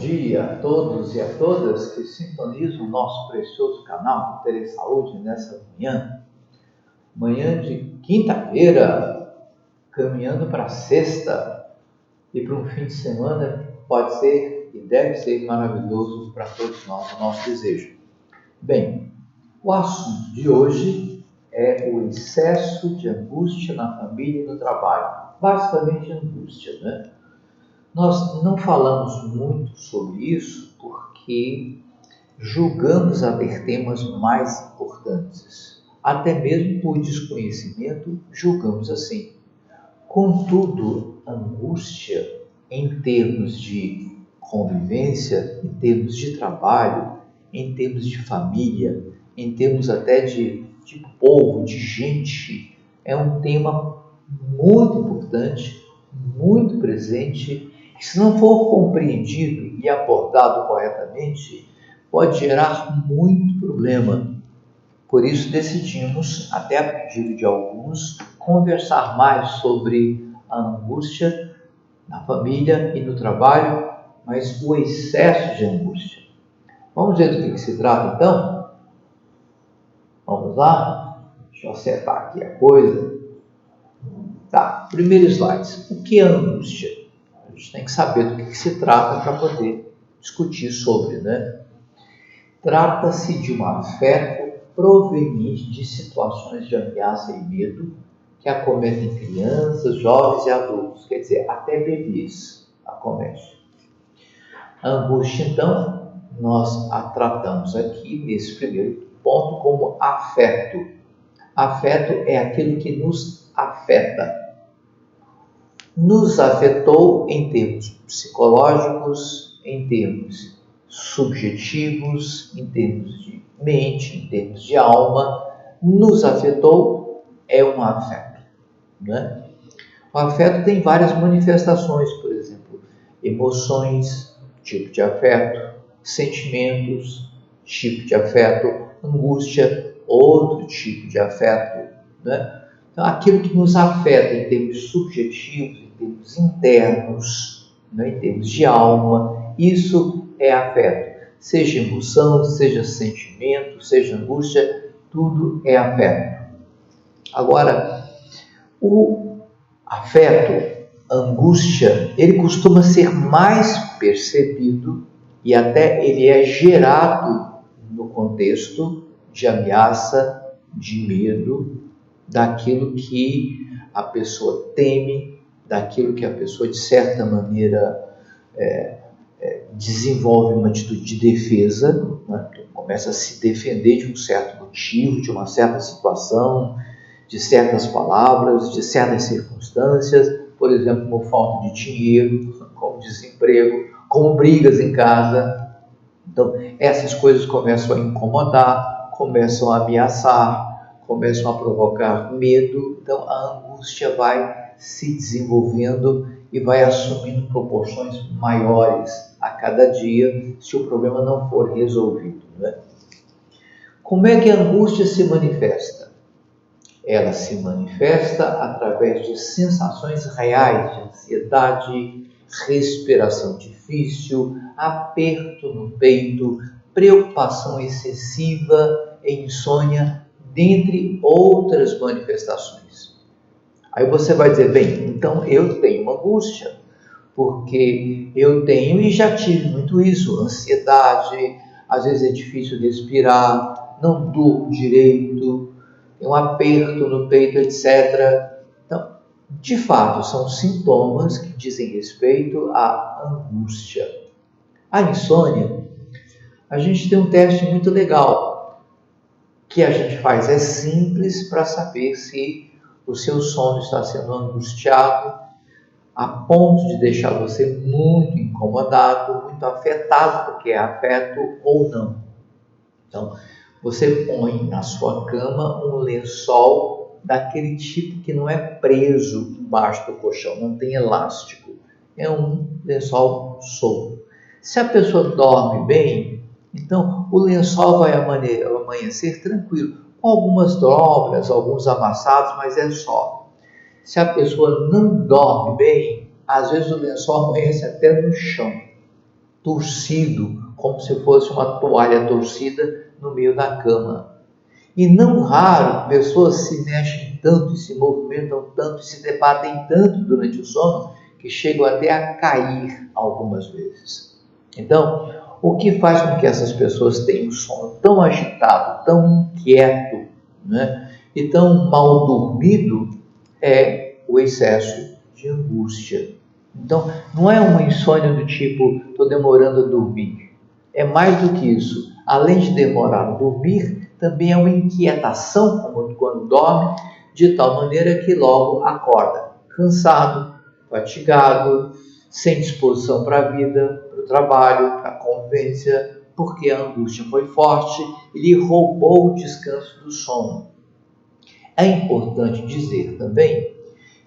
dia a todos e a todas que sintonizam o nosso precioso canal Ter Saúde nessa manhã de quinta-feira, caminhando para sexta e para um fim de semana pode ser e deve ser maravilhoso para todos nós, o nosso desejo. Bem, o assunto de hoje é o excesso de angústia na família e no trabalho, basicamente angústia, né? Nós não falamos muito sobre isso porque julgamos haver temas mais importantes. Até mesmo por desconhecimento, julgamos assim. Contudo, angústia em termos de convivência, em termos de trabalho, em termos de família, em termos até de povo, de gente, é um tema muito importante, muito presente, que se não for compreendido e abordado corretamente, pode gerar muito problema. Por isso decidimos, até a pedido de alguns, conversar mais sobre a angústia na família e no trabalho, mas o excesso de angústia. Vamos ver do que se trata então? Vamos lá? Deixa eu acertar aqui a coisa. Tá, primeiro slide. O que é angústia? A gente tem que saber do que se trata para poder discutir sobre, né? Trata-se de um afeto proveniente de situações de ameaça e medo que acometem crianças, jovens e adultos, quer dizer, até bebês acometem. A angústia, então, nós a tratamos aqui nesse primeiro ponto como afeto. Afeto é aquilo que nos afeta. Nos afetou em termos psicológicos, em termos subjetivos, em termos de mente, em termos de alma. Nos afetou é um afeto, né? O afeto tem várias manifestações, por exemplo, emoções, tipo de afeto, sentimentos, tipo de afeto, angústia, outro tipo de afeto, né? Então, aquilo que nos afeta em termos subjetivos, em termos internos, né, em termos de alma, isso é afeto. Seja emoção, seja sentimento, seja angústia, tudo é afeto. Agora, o afeto, angústia, ele costuma ser mais percebido e até ele é gerado no contexto de ameaça, de medo, daquilo que a pessoa teme, daquilo que a pessoa, de certa maneira, desenvolve uma atitude de defesa, né? Começa a se defender de um certo motivo, de uma certa situação, de certas palavras, de certas circunstâncias, por exemplo, como falta de dinheiro, como desemprego, como brigas em casa. Então, essas coisas começam a incomodar, começam a ameaçar, começam a provocar medo. Então, a angústia vai se desenvolvendo e vai assumindo proporções maiores a cada dia, se o problema não for resolvido, né? Como é que a angústia se manifesta? Ela se manifesta através de sensações reais de ansiedade, respiração difícil, aperto no peito, preocupação excessiva e insônia, dentre outras manifestações. Aí você vai dizer, bem, então eu tenho uma angústia, porque eu tenho e já tive muito isso, ansiedade, às vezes é difícil respirar, não durmo direito, tem um aperto no peito, etc. Então, de fato, são sintomas que dizem respeito à angústia. A insônia, a gente tem um teste muito legal que a gente faz, é simples para saber se o seu sono está sendo angustiado a ponto de deixar você muito incomodado, muito afetado, porque é afeto ou não. Então, você põe na sua cama um lençol daquele tipo que não é preso embaixo do colchão, não tem elástico. É um lençol solto. Se a pessoa dorme bem, então o lençol vai amanhecer tranquilo, com algumas dobras, alguns amassados, mas é só. Se a pessoa não dorme bem, às vezes o lençol amanhece até no chão. torcido, como se fosse uma toalha torcida no meio da cama. E não raro, pessoas se mexem tanto e se movimentam tanto e se debatem tanto durante o sono que chegam até a cair algumas vezes. Então, o que faz com que essas pessoas tenham um sono tão agitado, tão inquieto, né, e tão mal dormido é o excesso de angústia. Então, não é uma insônia do tipo, estou demorando a dormir. É mais do que isso. Além de demorar a dormir, também é uma inquietação, como quando dorme, de tal maneira que logo acorda cansado, fatigado, sem disposição para a vida, para o trabalho, para a convivência, porque a angústia foi forte e lhe roubou o descanso do sono. É importante dizer também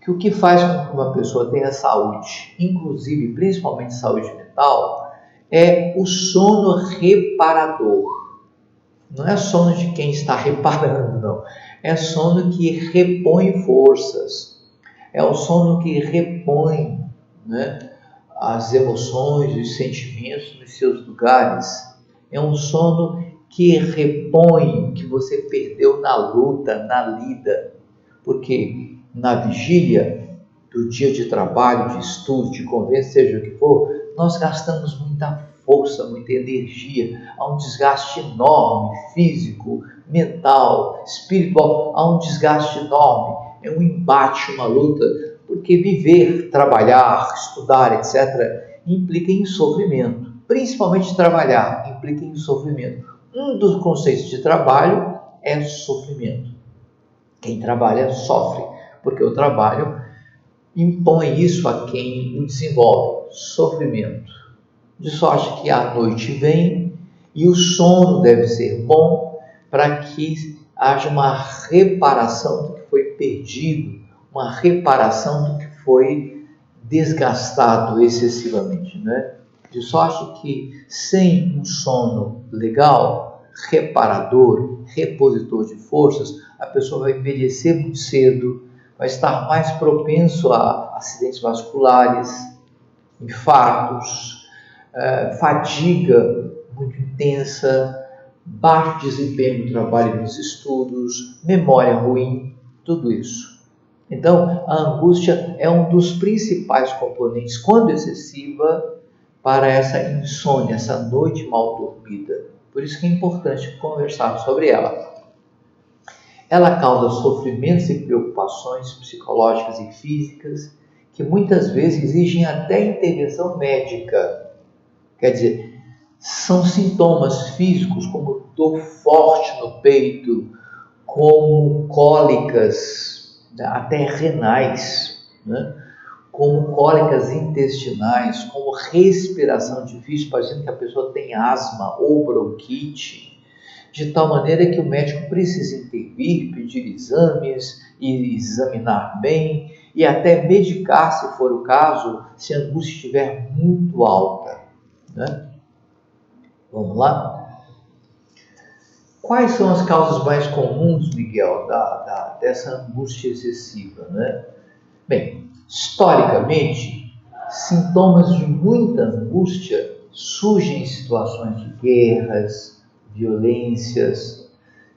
que o que faz com que uma pessoa tenha saúde, inclusive principalmente saúde mental, é o sono reparador. Não é sono de quem está reparando, não. É sono que repõe forças. É o sono que repõe, né, as emoções, os sentimentos nos seus lugares. É um sono que repõe o que você perdeu na luta, na lida. Porque na vigília do dia de trabalho, de estudo, de convivência, seja o que for, nós gastamos muita força, muita energia, há um desgaste enorme, físico, mental, espiritual, há um desgaste enorme, é um embate, uma luta, porque viver, trabalhar, estudar, etc., implica em sofrimento, principalmente trabalhar, implica em sofrimento. Um dos conceitos de trabalho é sofrimento. Quem trabalha sofre, porque o trabalho impõe isso a quem o desenvolve, sofrimento. De sorte que a noite vem e o sono deve ser bom para que haja uma reparação do que foi perdido, uma reparação do que foi desgastado excessivamente, né? De sorte que sem um sono legal, reparador, repositor de forças, a pessoa vai envelhecer muito cedo, vai estar mais propenso a acidentes vasculares, infartos, fadiga muito intensa, baixo desempenho no trabalho e nos estudos, memória ruim, tudo isso. Então, a angústia é um dos principais componentes, quando excessiva, para essa insônia, essa noite mal dormida. Por isso que é importante conversar sobre ela. Ela causa sofrimentos e preocupações psicológicas e físicas que muitas vezes exigem até intervenção médica. Quer dizer, são sintomas físicos como dor forte no peito, como cólicas, até renais, né? Como cólicas intestinais, como respiração difícil, parecendo que a pessoa tem asma ou bronquite, de tal maneira que o médico precisa intervir, pedir exames e examinar bem e até medicar, se for o caso, se a angústia estiver muito alta, né? Vamos lá? Quais são as causas mais comuns, Miguel, dessa angústia excessiva, né? Bem, historicamente, sintomas de muita angústia surgem em situações de guerras, violências,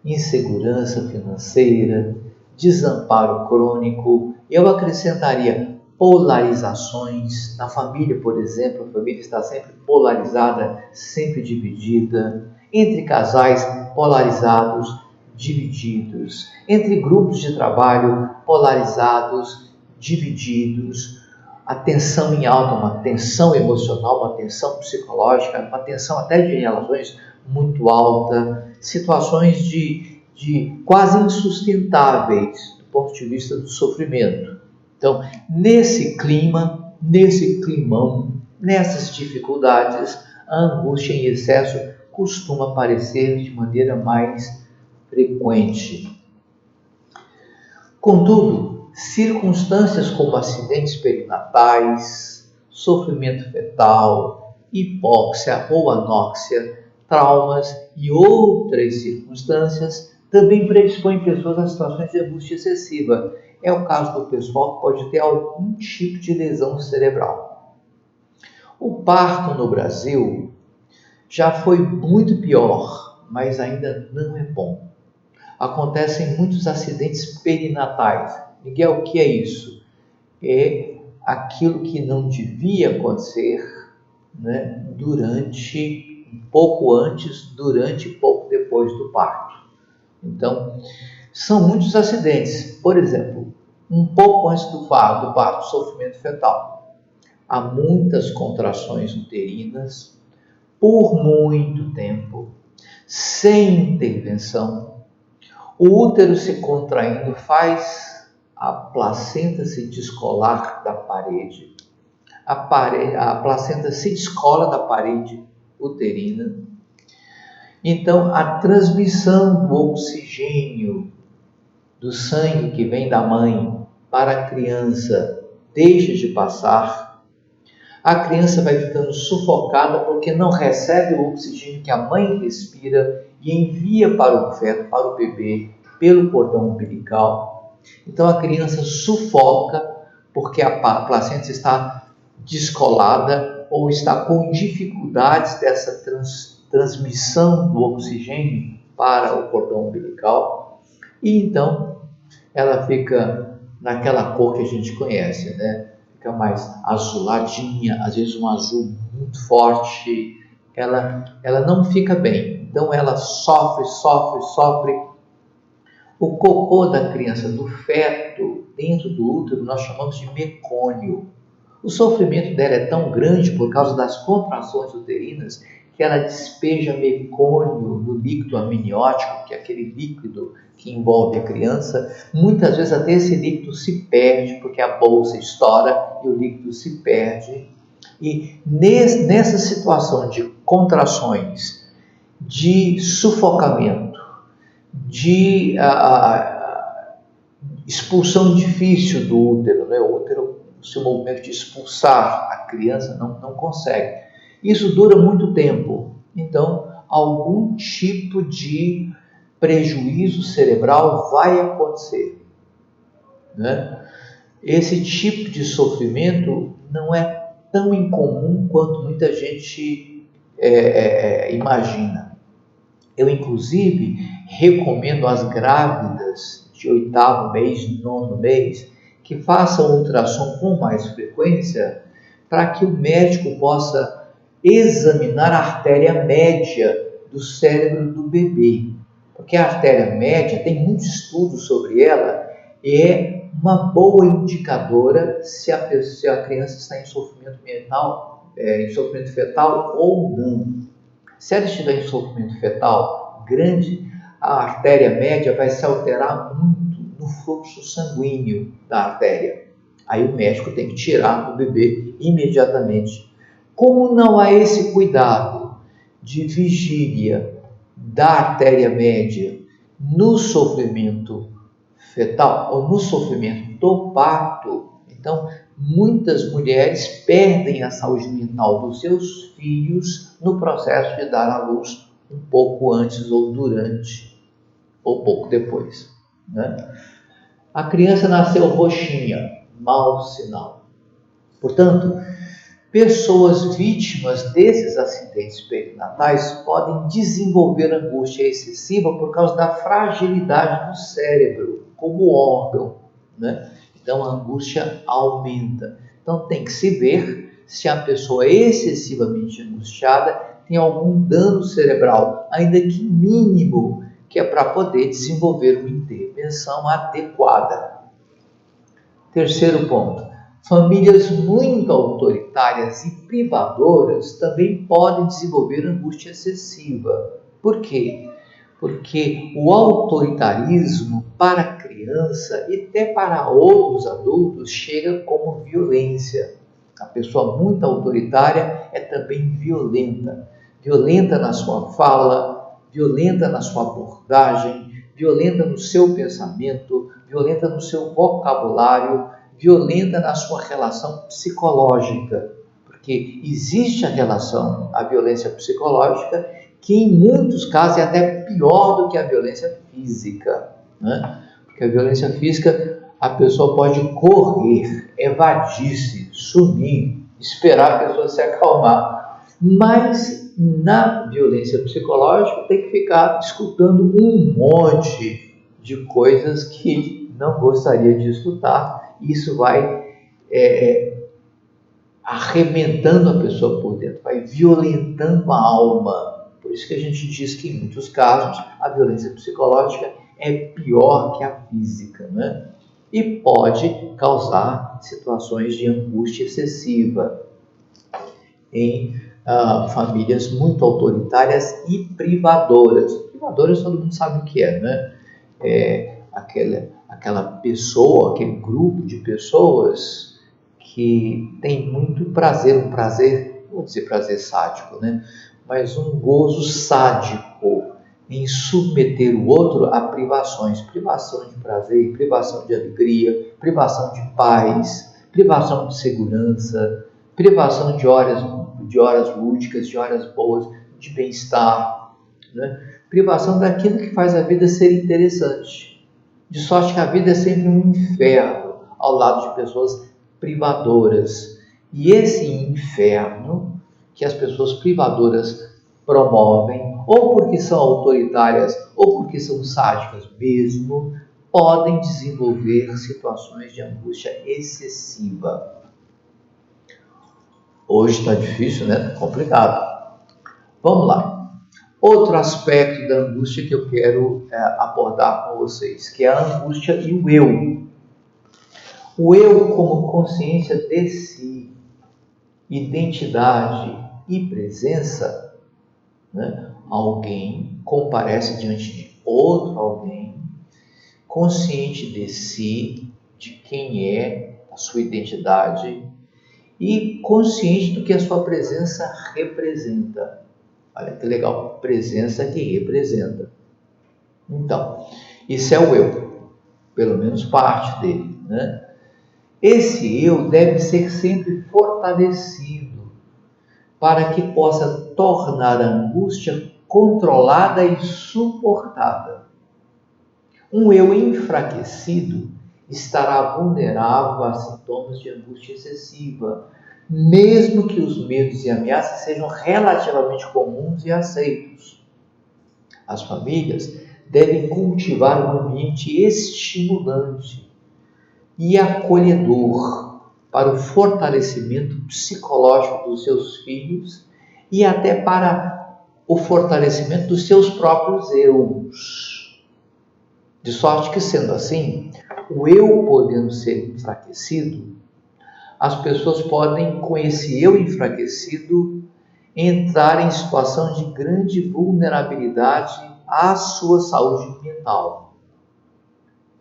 insegurança financeira, desamparo crônico. Eu acrescentaria polarizações. Na família, por exemplo, a família está sempre polarizada, sempre dividida. Entre casais polarizados, divididos. Entre grupos de trabalho polarizados, divididos. A tensão em alta, uma tensão emocional, uma tensão psicológica, uma tensão até de relações muito alta, situações de quase insustentáveis do ponto de vista do sofrimento. Então, nesse clima, nesse climão, nessas dificuldades, a angústia em excesso costuma aparecer de maneira mais frequente. Contudo, circunstâncias como acidentes perinatais, sofrimento fetal, hipóxia ou anóxia, traumas e outras circunstâncias também predispõem pessoas a situações de angústia excessiva. É o caso do pessoal que pode ter algum tipo de lesão cerebral. O parto no Brasil já foi muito pior, mas ainda não é bom. Acontecem muitos acidentes perinatais. Miguel, o que é isso? É aquilo que não devia acontecer, né, durante, um pouco antes, durante e pouco depois do parto. Então, são muitos acidentes. Por exemplo, um pouco antes do parto, sofrimento fetal. Há muitas contrações uterinas, por muito tempo, sem intervenção. O útero se contraindo faz a placenta se descolar da parede. A placenta se descola da parede uterina. Então, a transmissão do oxigênio do sangue que vem da mãe para a criança deixa de passar. A criança vai ficando sufocada porque não recebe o oxigênio que a mãe respira e envia para o feto, para o bebê, pelo cordão umbilical. Então a criança sufoca porque a placenta está descolada ou está com dificuldades dessa transmissão do oxigênio para o cordão umbilical. E então ela fica naquela cor que a gente conhece, né? Fica mais azuladinha, às vezes um azul muito forte, ela não fica bem. Então ela sofre. O cocô da criança, do feto, dentro do útero, nós chamamos de mecônio. O sofrimento dela é tão grande por causa das contrações uterinas que ela despeja mecônio no líquido amniótico, que é aquele líquido que envolve a criança. Muitas vezes até esse líquido se perde, porque a bolsa estoura e o líquido se perde. E nessa situação de contrações, de sufocamento, de expulsão difícil do útero, né? O útero, o seu movimento de expulsar a criança não consegue. Isso dura muito tempo. Então, algum tipo de prejuízo cerebral vai acontecer, né? Esse tipo de sofrimento não é tão incomum quanto muita gente imagina. Eu, inclusive, recomendo às grávidas de 8º mês, 9º mês, que façam ultrassom com mais frequência para que o médico possa examinar a artéria média do cérebro do bebê. Porque a artéria média, tem muitos estudos sobre ela, é uma boa indicadora se a criança está em sofrimento em sofrimento fetal ou não. Se ela estiver em sofrimento fetal grande, a artéria média vai se alterar muito no fluxo sanguíneo da artéria. Aí o médico tem que tirar o bebê imediatamente. Como não há esse cuidado de vigília da artéria média no sofrimento fetal ou no sofrimento do parto, então muitas mulheres perdem a saúde mental dos seus filhos no processo de dar à luz um pouco antes ou durante ou pouco depois, né? A criança nasceu roxinha, mau sinal. Portanto, pessoas vítimas desses acidentes perinatais podem desenvolver angústia excessiva por causa da fragilidade do cérebro como órgão, né? Então a angústia aumenta. Então tem que se ver se a pessoa excessivamente angustiada tem algum dano cerebral, ainda que mínimo, que é para poder desenvolver uma intervenção adequada. Terceiro ponto. Famílias muito autoritárias e privadoras também podem desenvolver angústia excessiva. Por quê? Porque o autoritarismo para a criança e até para outros adultos chega como violência. A pessoa muito autoritária é também violenta. Violenta na sua fala, violenta na sua abordagem, violenta no seu pensamento, violenta no seu vocabulário, violenta na sua relação psicológica, porque existe a violência psicológica, que em muitos casos é até pior do que a violência física, né? Porque a violência física, a pessoa pode correr, evadir-se, sumir, esperar a pessoa se acalmar. Mas na violência psicológica tem que ficar escutando um monte de coisas que não gostaria de escutar. Isso vai arrebentando a pessoa por dentro, vai violentando a alma. Por isso que a gente diz que em muitos casos a violência psicológica é pior que a física, né? E pode causar situações de angústia excessiva em famílias muito autoritárias e privadoras. Privadoras todo mundo sabe o que é, né? Aquela pessoa, aquele grupo de pessoas que tem muito prazer, um prazer, não vou dizer prazer sádico, né? Mas um gozo sádico em submeter o outro a privações, privação de prazer, privação de alegria, privação de paz, privação de segurança, privação de horas lúdicas, de horas boas, de bem-estar, né? Privação daquilo que faz a vida ser interessante. De sorte que a vida é sempre um inferno ao lado de pessoas privadoras. E esse inferno que as pessoas privadoras promovem, ou porque são autoritárias, ou porque são sádicas mesmo, podem desenvolver situações de angústia excessiva. Hoje está difícil, né? Está complicado. Vamos lá. Outro aspecto da angústia que eu quero abordar com vocês, que é a angústia e o eu. O eu como consciência de si, identidade e presença, né? Alguém comparece diante de outro alguém, consciente de si, de quem é, a sua identidade, e consciente do que a sua presença representa. Olha que legal, presença que representa. Então, isso é o eu, pelo menos parte dele, né? Esse eu deve ser sempre fortalecido para que possa tornar a angústia controlada e suportada. Um eu enfraquecido estará vulnerável a sintomas de angústia excessiva, mesmo que os medos e ameaças sejam relativamente comuns e aceitos. As famílias devem cultivar um ambiente estimulante e acolhedor para o fortalecimento psicológico dos seus filhos e até para o fortalecimento dos seus próprios eus. De sorte que, sendo assim, o eu podendo ser enfraquecido, as pessoas podem, com esse eu enfraquecido, entrar em situação de grande vulnerabilidade à sua saúde mental.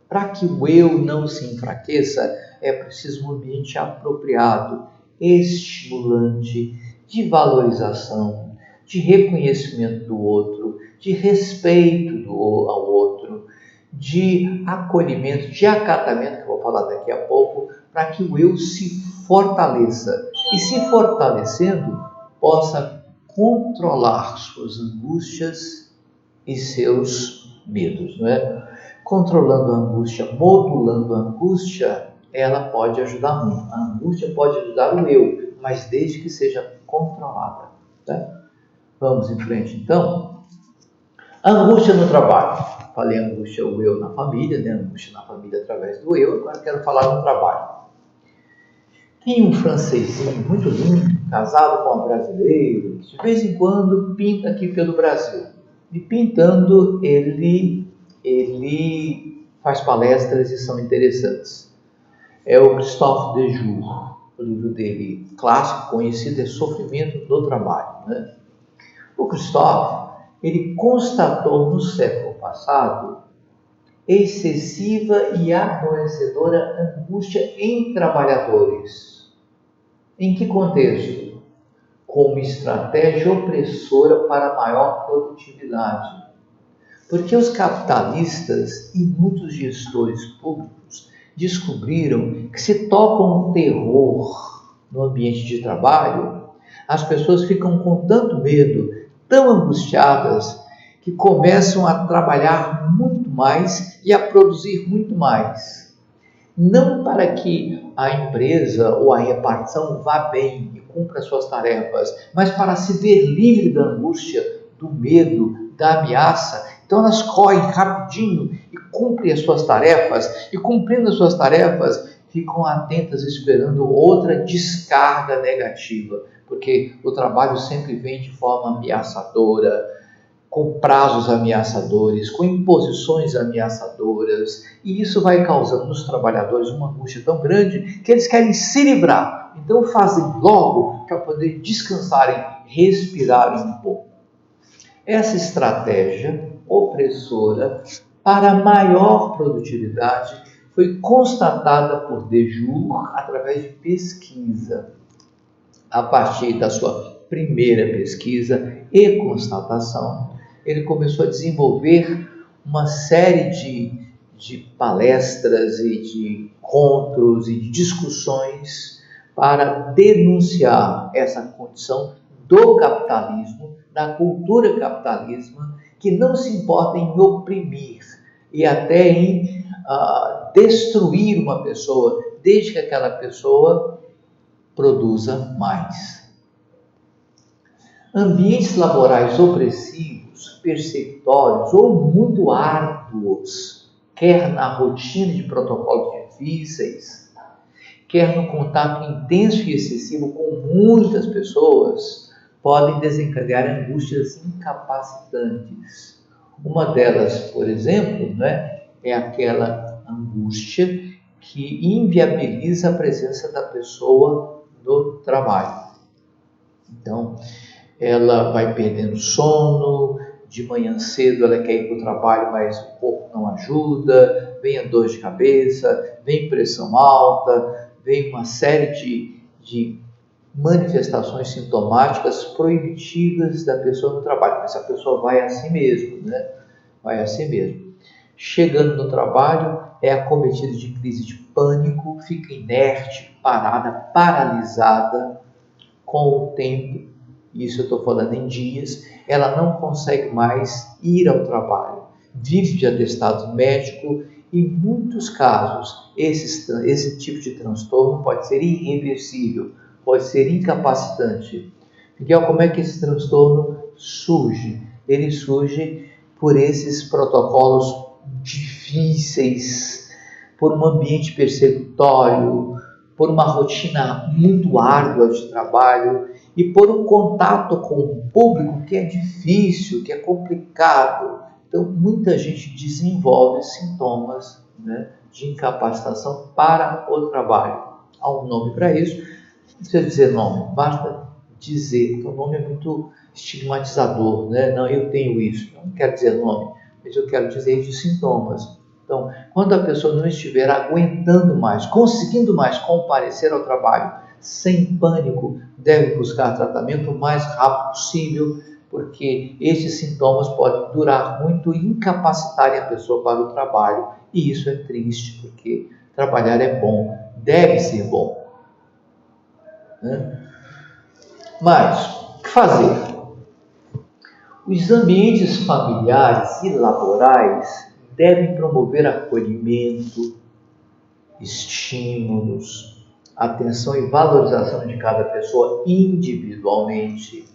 Para que o eu não se enfraqueça, é preciso um ambiente apropriado, estimulante, de valorização, de reconhecimento do outro, de respeito ao outro, de acolhimento, de acatamento, que eu vou falar daqui a pouco, para que o eu se fortaleça e, se fortalecendo, possa controlar suas angústias e seus medos, não é? Controlando a angústia, modulando a angústia, ela pode ajudar muito. A angústia pode ajudar o eu, mas desde que seja controlada. Tá? Vamos em frente, então. Angústia no trabalho. Falei angústia, o eu na família, né? Angústia na família através do eu. Agora quero falar no trabalho. Tem um francesinho muito lindo, casado com uma brasileira, que de vez em quando pinta aqui pelo Brasil. E pintando, ele faz palestras e são interessantes. É o Christophe Dejour. O livro dele clássico, conhecido, é Sofrimento do Trabalho, né? O Christophe, ele constatou no século passado excessiva e adoecedora angústia em trabalhadores. Em que contexto? Como estratégia opressora para maior produtividade. Porque os capitalistas e muitos gestores públicos descobriram que se toca um terror no ambiente de trabalho, as pessoas ficam com tanto medo, tão angustiadas, que começam a trabalhar muito mais e a produzir muito mais. Não para que a empresa ou a repartição vá bem e cumpra suas tarefas, mas para se ver livre da angústia, do medo, da ameaça, então elas correm rapidinho e cumprem as suas tarefas, e cumprindo as suas tarefas, ficam atentas esperando outra descarga negativa, porque o trabalho sempre vem de forma ameaçadora, com prazos ameaçadores, com imposições ameaçadoras, e isso vai causando nos trabalhadores uma angústia tão grande que eles querem se livrar, então fazem logo para poder descansarem, respirarem um pouco. Essa estratégia opressora para maior produtividade foi constatada por Dejour através de pesquisa. A partir da sua primeira pesquisa e constatação, ele começou a desenvolver uma série de palestras e de encontros e de discussões para denunciar essa condição do capitalismo, da cultura capitalista, que não se importa em oprimir e até em destruir uma pessoa, desde que aquela pessoa produza mais. Ambientes laborais opressivos, persecutórios ou muito árduos, quer na rotina de protocolos difíceis, quer no contato intenso e excessivo com muitas pessoas, podem desencadear angústias incapacitantes. Uma delas, por exemplo, é aquela angústia que inviabiliza a presença da pessoa no trabalho. Então, ela vai perdendo sono, de manhã cedo ela quer ir para o trabalho, mas o corpo não ajuda, vem a dor de cabeça, vem pressão alta, vem uma série de manifestações sintomáticas proibitivas da pessoa no trabalho, mas a pessoa vai assim mesmo, Vai assim mesmo. Chegando no trabalho, é acometida de crise de pânico, fica inerte, parada, paralisada. Com o tempo, isso eu estou falando em dias, ela não consegue mais ir ao trabalho, vive de atestado médico e, em muitos casos, esse tipo de transtorno pode ser irreversível, pode ser incapacitante. Miguel, como é que esse transtorno surge? Ele surge por esses protocolos difíceis, por um ambiente persecutório, por uma rotina muito árdua de trabalho e por um contato com o público que é difícil, que é complicado. Então, muita gente desenvolve sintomas de incapacitação para o trabalho. Há um nome para isso, não precisa dizer nome, basta dizer, porque o nome é muito estigmatizador, Não, eu tenho isso, não quero dizer nome, mas eu quero dizer de sintomas. Então, quando a pessoa não estiver aguentando mais, conseguindo mais comparecer ao trabalho, sem pânico, deve buscar tratamento o mais rápido possível, porque esses sintomas podem durar muito e incapacitarem a pessoa para o trabalho. E isso é triste, porque trabalhar é bom, deve ser bom. Mas, o que fazer? Os ambientes familiares e laborais devem promover acolhimento, estímulos, atenção e valorização de cada pessoa individualmente,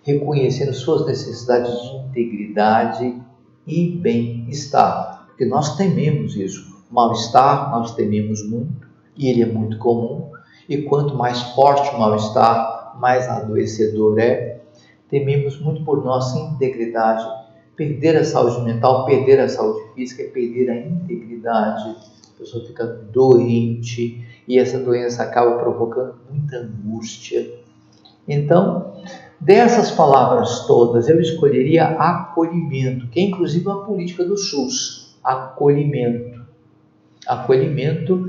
reconhecendo suas necessidades de integridade e bem-estar. Porque nós tememos isso. Mal-estar nós tememos muito, e ele é muito comum, e quanto mais forte o mal-estar, mais adoecedor é. Tememos muito por nossa integridade. Perder a saúde mental, perder a saúde física é perder a integridade. A pessoa fica doente e essa doença acaba provocando muita angústia. Então, dessas palavras todas, eu escolheria acolhimento, que é inclusive uma política do SUS. Acolhimento. Acolhimento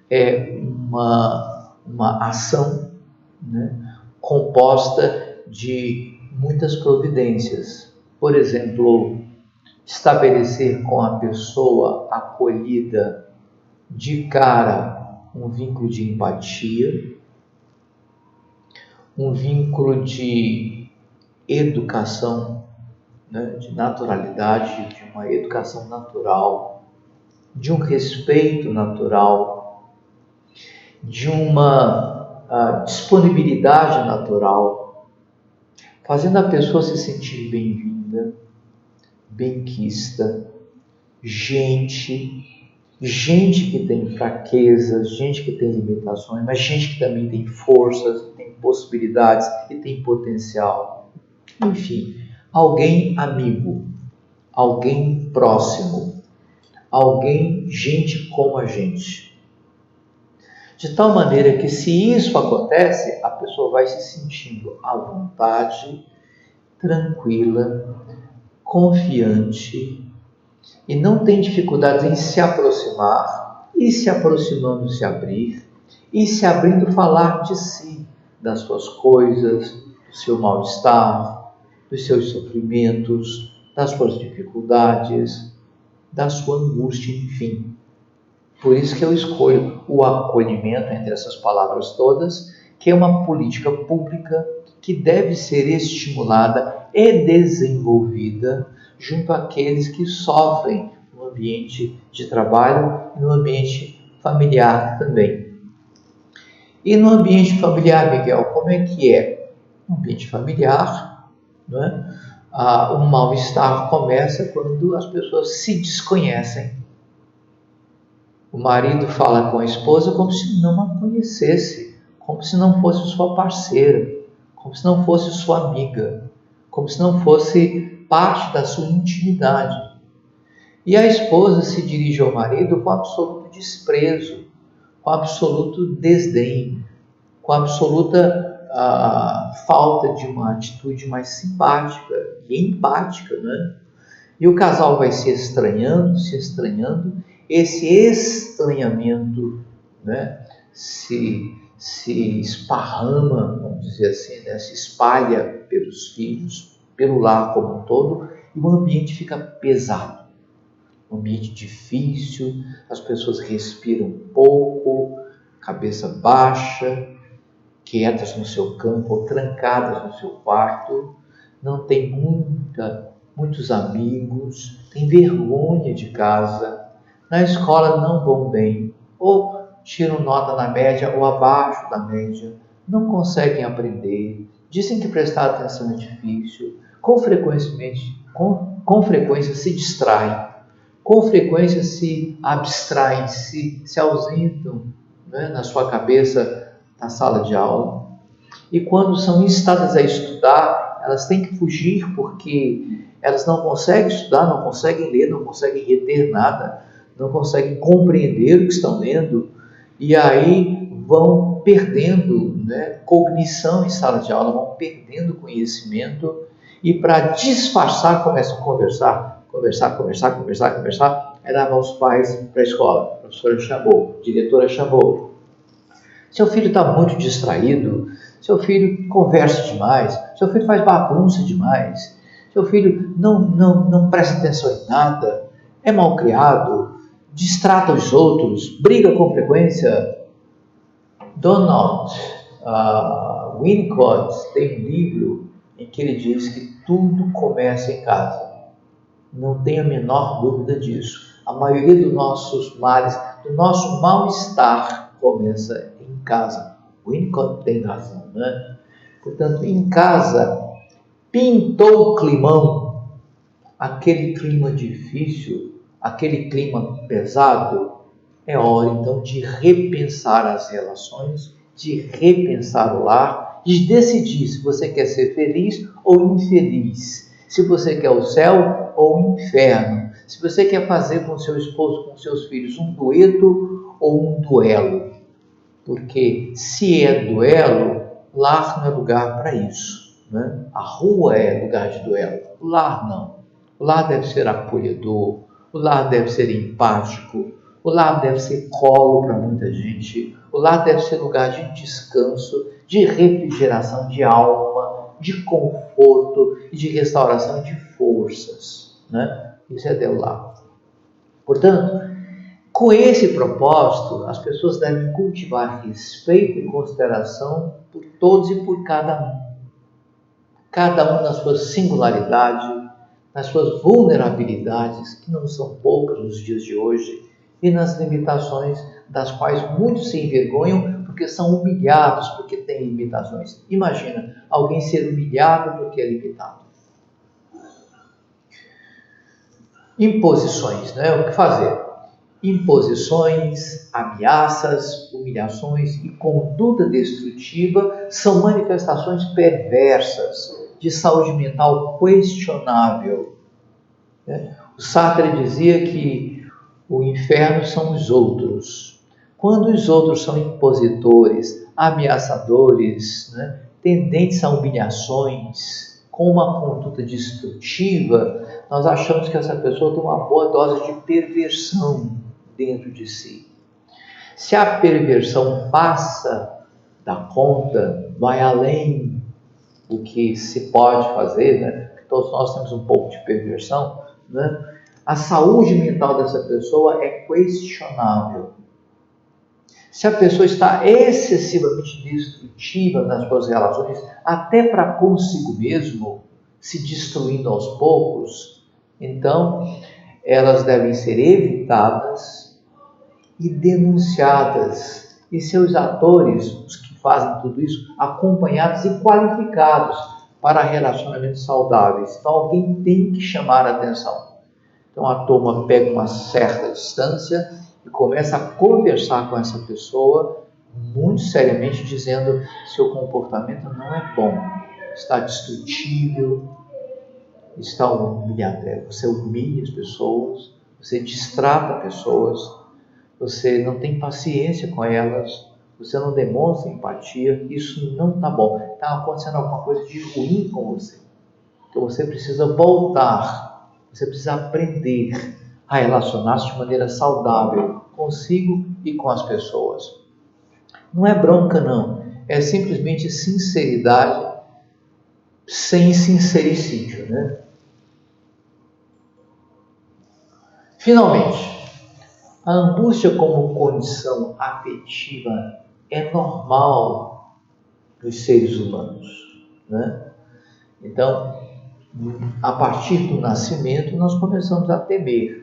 é uma ação composta de muitas providências. Por exemplo, estabelecer com a pessoa acolhida de cara um vínculo de empatia, um vínculo de educação, de naturalidade, de uma educação natural, de um respeito natural, de uma disponibilidade natural, fazendo a pessoa se sentir bem-vinda, benquista, gente que tem fraquezas, gente que tem limitações, mas gente que também tem forças, tem possibilidades e tem potencial. Enfim, alguém amigo, alguém próximo, gente como a gente. De tal maneira que, se isso acontece, a pessoa vai se sentindo à vontade, tranquila, confiante, e não tem dificuldade em se aproximar, e se aproximando se abrir, e se abrindo falar de si, das suas coisas, do seu mal-estar, dos seus sofrimentos, das suas dificuldades, da sua angústia, enfim. Por isso que eu escolho o acolhimento entre essas palavras todas, que é uma política pública que deve ser estimulada e desenvolvida junto àqueles que sofrem no ambiente de trabalho e no ambiente familiar também. E no ambiente familiar, Miguel, como é que é? No ambiente familiar, não é? O mal-estar começa quando as pessoas se desconhecem. O marido fala com a esposa como se não a conhecesse, como se não fosse sua parceira, como se não fosse sua amiga, como se não fosse parte da sua intimidade. E a esposa se dirige ao marido com absoluto desprezo, com absoluto desdém, com absoluta falta de uma atitude mais simpática e empática, né? E o casal vai se estranhando, esse estranhamento, né, se esparrama, vamos dizer assim, né, se espalha pelos filhos, pelo lar como um todo, e o ambiente fica pesado, um ambiente difícil, as pessoas respiram pouco, cabeça baixa, quietas no seu campo ou trancadas no seu quarto, não tem muitos amigos, tem vergonha de casa, na escola não vão bem, ou tiram nota na média ou abaixo da média, não conseguem aprender, dizem que prestar atenção é difícil, com frequência se distraem, com frequência se abstraem, se ausentam, né, na sua cabeça na sala de aula. E quando são instadas a estudar, elas têm que fugir porque elas não conseguem estudar, não conseguem ler, não conseguem reter nada, não conseguem compreender o que estão lendo, e aí vão perdendo, né, cognição em sala de aula, vão perdendo conhecimento, e para disfarçar começam a conversar, aí levam os pais para a escola, a professora chamou, a diretora chamou. Seu filho está muito distraído, seu filho conversa demais, seu filho faz bagunça demais, seu filho não presta atenção em nada, é mal criado, distrata os outros, briga com frequência. Donald Winnicott tem um livro em que ele diz que tudo começa em casa. Não tenho a menor dúvida disso. A maioria dos nossos males, do nosso mal-estar, começa em casa. O Winnicott tem razão, né? Portanto, em casa, pintou o climão, aquele clima difícil, aquele clima pesado, é hora então de repensar as relações, de repensar o lar, de decidir se você quer ser feliz ou infeliz, se você quer o céu ou o inferno, se você quer fazer com seu esposo, com seus filhos, um dueto ou um duelo. Porque se é duelo, lar não é lugar para isso, né? A rua é lugar de duelo, o lar não. O lar deve ser acolhedor, o lar deve ser empático, o lar deve ser colo para muita gente, o lar deve ser lugar de descanso, de refrigeração de alma, de conforto e de restauração de forças, né? Isso é o lar. Portanto, com esse propósito, as pessoas devem cultivar respeito e consideração por todos e por cada um na sua singularidade, nas suas vulnerabilidades, que não são poucas nos dias de hoje, e nas limitações das quais muitos se envergonham porque são humilhados, porque têm limitações. Imagina alguém ser humilhado porque é limitado. Imposições, né? O que fazer? Imposições, ameaças, humilhações e conduta destrutiva são manifestações perversas de saúde mental questionável. O Sartre dizia que o inferno são os outros. Quando os outros são impositores, ameaçadores, né, tendentes a humilhações, com uma conduta destrutiva, nós achamos que essa pessoa tem uma boa dose de perversão dentro de si. Se a perversão passa da conta, vai além do que se pode fazer, né? Todos nós temos um pouco de perversão, né? A saúde mental dessa pessoa é questionável. Se a pessoa está excessivamente destrutiva nas suas relações, até para consigo mesmo, se destruindo aos poucos, então elas devem ser evitadas e denunciadas. E seus atores, os que fazem tudo isso, acompanhados e qualificados para relacionamentos saudáveis. Então alguém tem que chamar a atenção. Então a turma pega uma certa distância e começa a conversar com essa pessoa muito seriamente, dizendo: seu comportamento não é bom, está destrutível, está humilhado, você humilha as pessoas, você destrata pessoas, você não tem paciência com elas, você não demonstra empatia, isso não está bom, está acontecendo alguma coisa de ruim com você. Então você precisa voltar, você precisa aprender a relacionar-se de maneira saudável consigo e com as pessoas. Não é bronca não, é simplesmente sinceridade sem sincericídio, né? Finalmente, a angústia como condição afetiva é normal dos seres humanos, né? Então, a partir do nascimento, nós começamos a temer.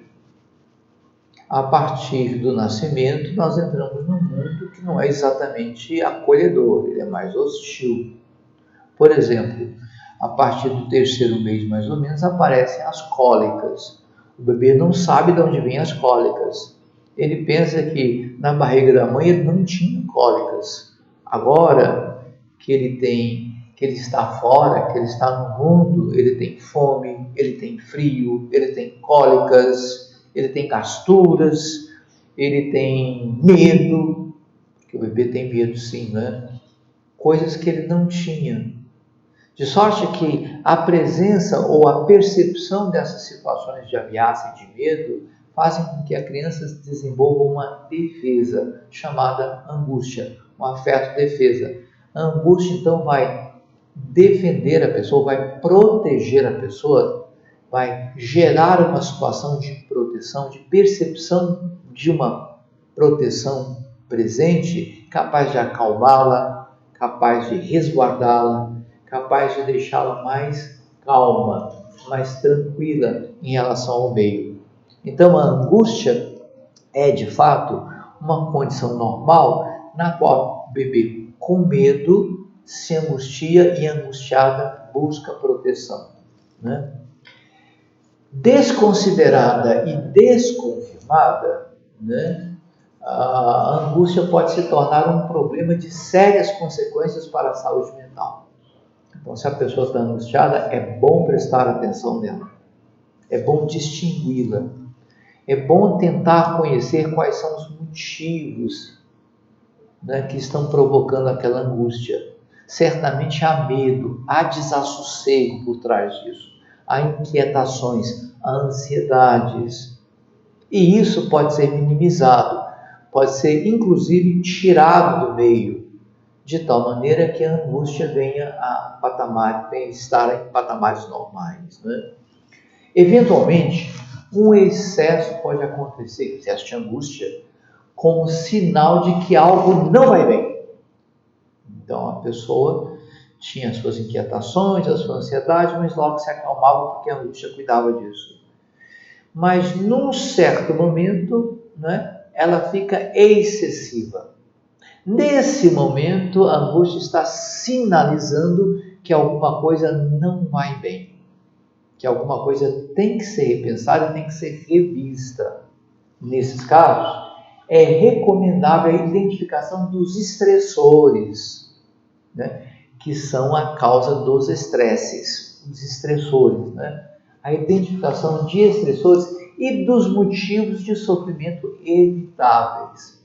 A partir do nascimento, nós entramos num mundo que não é exatamente acolhedor, ele é mais hostil. Por exemplo, a partir do 3º mês, mais ou menos, aparecem as cólicas. O bebê não sabe de onde vêm as cólicas. Ele pensa que na barriga da mãe ele não tinha cólicas. Agora que ele está fora, que ele está no mundo, ele tem fome, ele tem frio, ele tem cólicas, ele tem gasturas, ele tem medo, que o bebê tem medo sim, né? Coisas que ele não tinha. De sorte que a presença ou a percepção dessas situações de ameaça e de medo fazem com que a criança desenvolva uma defesa chamada angústia, um afeto-defesa. A angústia, então, vai defender a pessoa, vai proteger a pessoa, vai gerar uma situação de proteção, de percepção de uma proteção presente, capaz de acalmá-la, capaz de resguardá-la, capaz de deixá-la mais calma, mais tranquila em relação ao meio. Então, a angústia é, de fato, uma condição normal na qual o bebê, com medo, se angustia e, angustiada, busca proteção, né? Desconsiderada e desconfirmada, né, a angústia pode se tornar um problema de sérias consequências para a saúde mental. Então, se a pessoa está angustiada, é bom prestar atenção nela, é bom distingui-la, é bom tentar conhecer quais são os motivos, né, que estão provocando aquela angústia. Certamente há medo, há desassossego por trás disso, há inquietações, há ansiedades. E isso pode ser minimizado, pode ser inclusive tirado do meio, de tal maneira que a angústia venha estar em patamares normais, né? Eventualmente, um excesso pode acontecer, excesso de angústia, como sinal de que algo não vai bem. Então a pessoa tinha as suas inquietações, a sua ansiedade, mas logo se acalmava porque a angústia cuidava disso. Mas num certo momento, né, ela fica excessiva. Nesse momento, a angústia está sinalizando que alguma coisa não vai bem, que alguma coisa tem que ser repensada, tem que ser revista. Nesses casos, é recomendável a identificação dos estressores, né, que são a causa dos estresses, os estressores, né? A identificação de estressores e dos motivos de sofrimento evitáveis.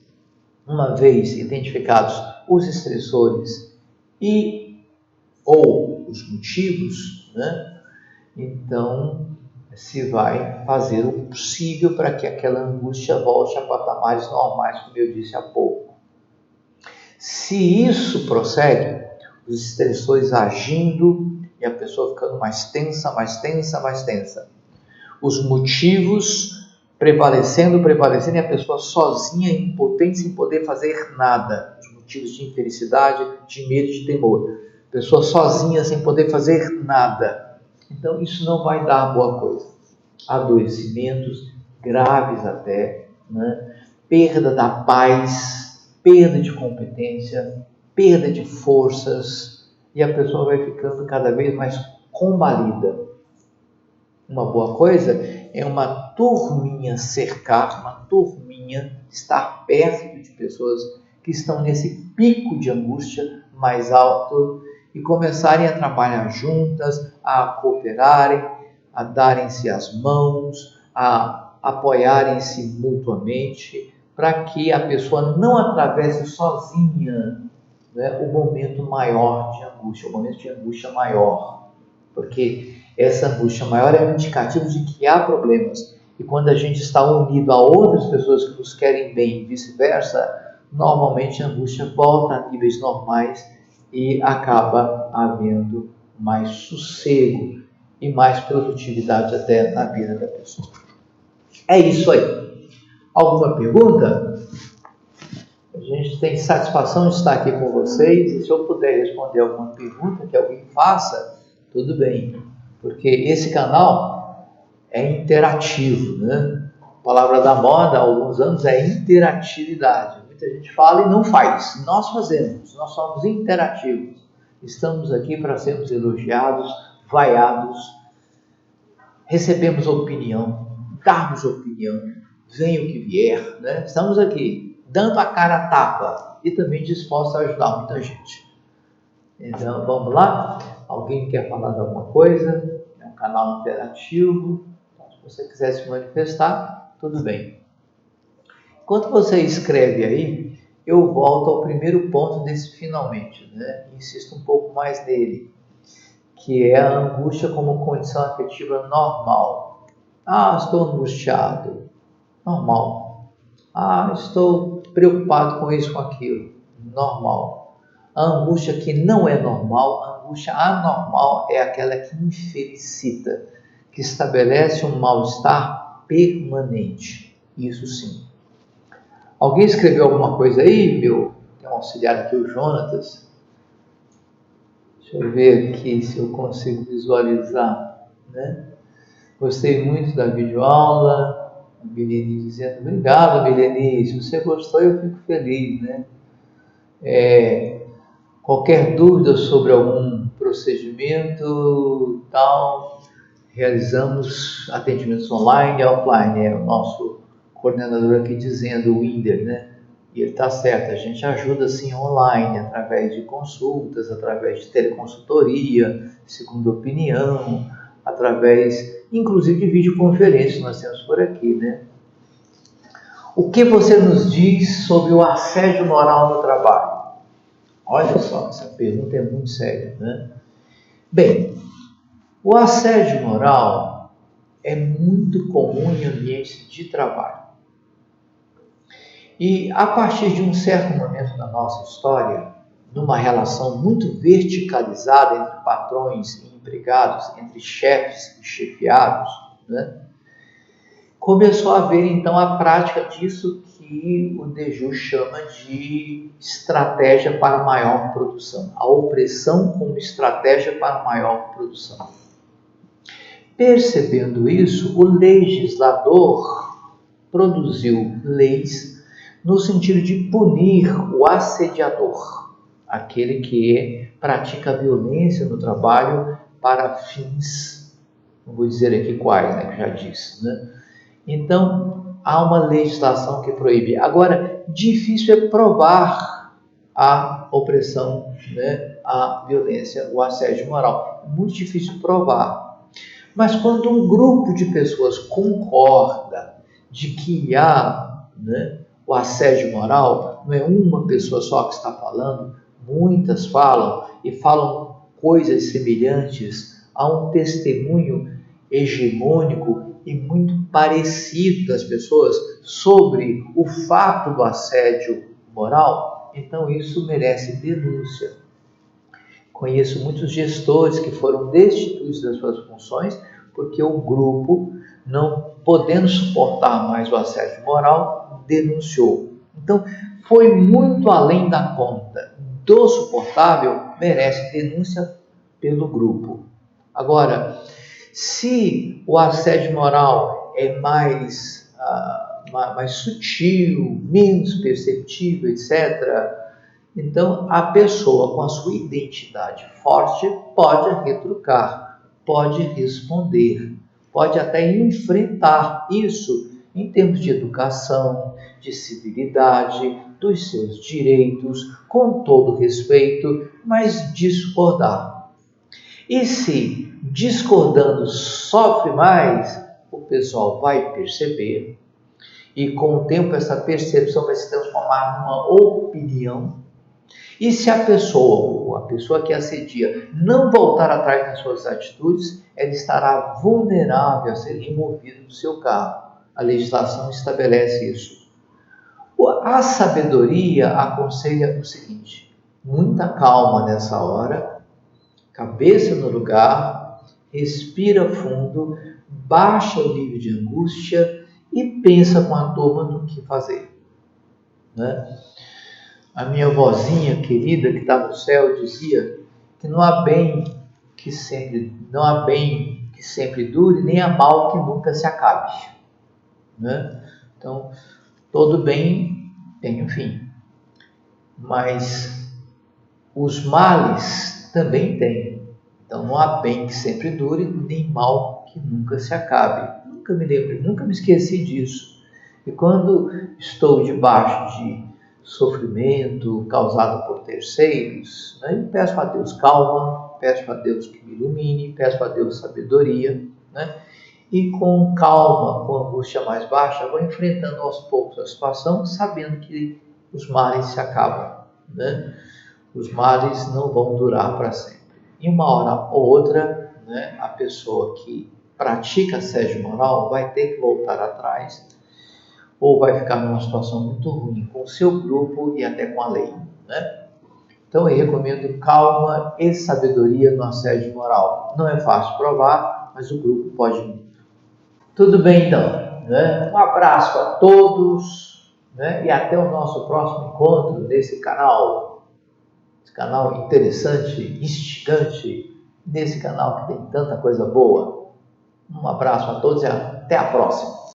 Uma vez identificados os estressores ou os motivos, né, então se vai fazer o possível para que aquela angústia volte a patamares normais, como eu disse há pouco. Se isso prossegue, os estressores agindo e a pessoa ficando mais tensa, os motivos prevalecendo e a pessoa sozinha, impotente, sem poder fazer nada. Os motivos de infelicidade, de medo, de temor. Pessoa sozinha, sem poder fazer nada. Então, isso não vai dar boa coisa. Adoecimentos graves até, né? Perda da paz, perda de competência, perda de forças, e a pessoa vai ficando cada vez mais combalida. Uma boa coisa é uma turminha cercar, uma turminha estar perto de pessoas que estão nesse pico de angústia mais alto e começarem a trabalhar juntas, a cooperarem, a darem-se as mãos, a apoiarem-se mutuamente, para que a pessoa não atravesse sozinha, né, o momento maior de angústia, o momento de angústia maior, porque essa angústia maior é um indicativo de que há problemas. E quando a gente está unido a outras pessoas que nos querem bem e vice-versa, normalmente a angústia volta a níveis normais e acaba havendo mais sossego e mais produtividade até na vida da pessoa. É isso aí. Alguma pergunta? A gente tem satisfação de estar aqui com vocês e se eu puder responder alguma pergunta que alguém faça, tudo bem. Porque esse canal é interativo, né? A palavra da moda há alguns anos é interatividade. Muita gente fala e não faz. Nós fazemos, nós somos interativos. Estamos aqui para sermos elogiados, vaiados, recebemos opinião, darmos opinião, venha o que vier, né? Estamos aqui dando a cara a tapa e também dispostos a ajudar muita gente. Então, vamos lá? Alguém quer falar de alguma coisa? É um canal interativo. Então, se você quiser se manifestar, tudo bem. Enquanto você escreve aí, eu volto ao primeiro ponto desse finalmente, né? Insisto um pouco mais nele, que é a angústia como condição afetiva normal. Ah, estou angustiado. Normal. Ah, estou preocupado com isso, com aquilo. Normal. A angústia que não é normal, a angústia anormal é aquela que infelicita, que estabelece um mal-estar permanente. Isso sim. Alguém escreveu alguma coisa aí, meu? Tem um auxiliar aqui, o Jonatas. Deixa eu ver aqui se eu consigo visualizar, né? Gostei muito da videoaula. A Milene dizendo, obrigado, Milene. Se você gostou, eu fico feliz, né? Qualquer dúvida sobre algum procedimento, tal, realizamos atendimentos online e offline. É o nosso coordenador aqui dizendo, o Winder, né? E ele está certo, a gente ajuda sim online, através de consultas, através de teleconsultoria, segunda opinião, através, inclusive, de videoconferência que nós temos por aqui, né? O que você nos diz sobre o assédio moral no trabalho? Olha só, essa pergunta é muito séria, né? Bem, o assédio moral é muito comum em ambientes de trabalho. E a partir de um certo momento da nossa história, numa relação muito verticalizada entre patrões e empregados, entre chefes e chefiados, né? Começou a haver então a prática disso que o Deju chama de estratégia para maior produção. A opressão como estratégia para maior produção. Percebendo isso, o legislador produziu leis no sentido de punir o assediador, aquele que pratica violência no trabalho para fins, não vou dizer aqui quais, né, que já disse, né? Então, há uma legislação que proíbe. Agora, difícil é provar a opressão, né, a violência, o assédio moral. É muito difícil provar. Mas quando um grupo de pessoas concorda de que há, né, o assédio moral, não é uma pessoa só que está falando, muitas falam e falam coisas semelhantes, há um testemunho hegemônico e muito parecido das pessoas sobre o fato do assédio moral, então isso merece denúncia. Conheço muitos gestores que foram destituídos das suas funções porque o grupo, não podendo suportar mais o assédio moral, denunciou. Então, foi muito além da conta. Do suportável, merece denúncia pelo grupo. Agora, se o assédio moral é mais sutil, menos perceptível, etc., então a pessoa com a sua identidade forte pode retrucar, pode responder, pode até enfrentar isso em termos de educação, de civilidade, dos seus direitos, com todo respeito, mas discordar. E se discordando sofre mais, o pessoal vai perceber, e com o tempo essa percepção vai se transformar numa opinião. E se a pessoa que assedia, não voltar atrás nas suas atitudes, ela estará vulnerável a ser removida do seu cargo. A legislação estabelece isso. A sabedoria aconselha o seguinte: muita calma nessa hora, cabeça no lugar, respira fundo, baixa o nível de angústia e pensa com a turma no que fazer, né? A minha vozinha querida que está no céu dizia que não há bem que sempre dure, nem há mal que nunca se acabe, né? Então, todo bem tem um fim, mas os males também têm. Então, não há bem que sempre dure, nem mal que nunca se acabe. Nunca me lembro, nunca me esqueci disso. E quando estou debaixo de sofrimento causado por terceiros, né, eu peço a Deus calma, peço a Deus que me ilumine, peço a Deus sabedoria, né? E com calma, com angústia mais baixa, vou enfrentando aos poucos a situação, sabendo que os males se acabam, né? Os males não vão durar para sempre. Em uma hora ou outra, né, a pessoa que pratica assédio moral vai ter que voltar atrás, ou vai ficar numa situação muito ruim com o seu grupo e até com a lei, né? Então eu recomendo calma e sabedoria no assédio moral. Não é fácil provar, mas o grupo pode. Tudo bem então, né? Um abraço a todos, né? E até o nosso próximo encontro nesse canal. Esse canal interessante, instigante, nesse canal que tem tanta coisa boa. Um abraço a todos e até a próxima.